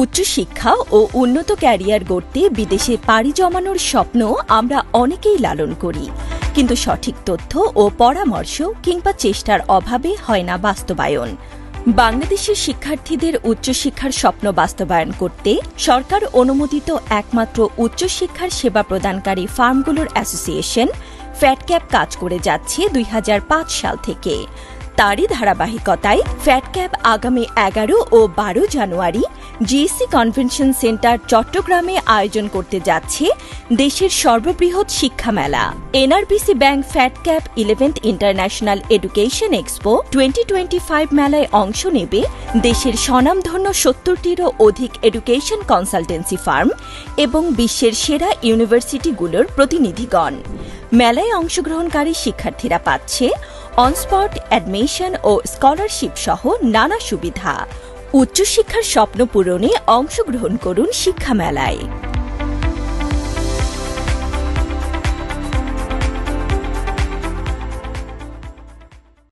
উচ্চশিক্ষা ও উন্নত ক্যারিয়ার গড়তে বিদেশে পাড়ি জমানোর স্বপ্ন আমরা অনেকেই লালন করি, কিন্তু সঠিক তথ্য ও পরামর্শ কিংবা চেষ্টার অভাবে হয় না বাস্তবায়ন। বাংলাদেশের শিক্ষার্থীদের উচ্চশিক্ষার স্বপ্ন বাস্তবায়ন করতে সরকার অনুমোদিত একমাত্র উচ্চশিক্ষার সেবা প্রদানকারী ফার্মগুলোর অ্যাসোসিয়েশন ফ্যাটক্যাপ কাজ করে যাচ্ছে ২০০৫ সাল থেকে। তারই ধারাবাহিকতায় ফ্যাটক্যাপ আগামী ১১ ও ১২ জানুয়ারি জিএসসি কনভেনশন সেন্টার চট্টগ্রামে আয়োজন করতে যাচ্ছে দেশের সর্ববৃহৎ শিক্ষা মেলা। এনআরবিসি ব্যাংক ফ্যাটক্যাপ 11th ইন্টারন্যাশনাল এডুকেশন এক্সপো 2025 মেলায় অংশ নেবে দেশের স্বনামধন্য ৭০টিরও অধিক এডুকেশন কনসালটেন্সি ফার্ম এবং বিশ্বের সেরা ইউনিভার্সিটিগুলোর প্রতিনিধিগণ। মেলায় অংশগ্রহণকারী শিক্ষার্থীরা পাচ্ছে অনস্পট অ্যাডমিশন ও স্কলারশিপ সহ নানা সুবিধা। উচ্চশিক্ষার স্বপ্ন পূরণে অংশগ্রহণ করুন শিক্ষা মেলায়।